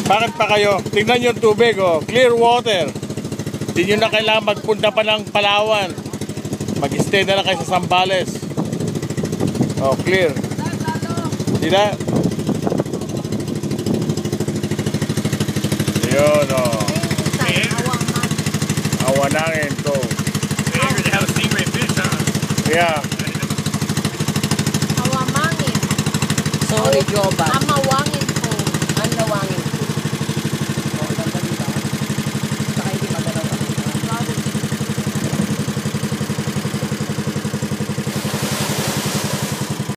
Bakit pa kayo? Tingnan nyo yung tubig, oh. Clear water. Hindi nyo na kailangan magpunta pa ng Palawan. Mag-stay na lang kayo sa Zambales. Oh, clear. Sila? Yun, oh. Awanangin to. They have a stingray fish, huh? Yeah. Awamangin. Sorry, Joba.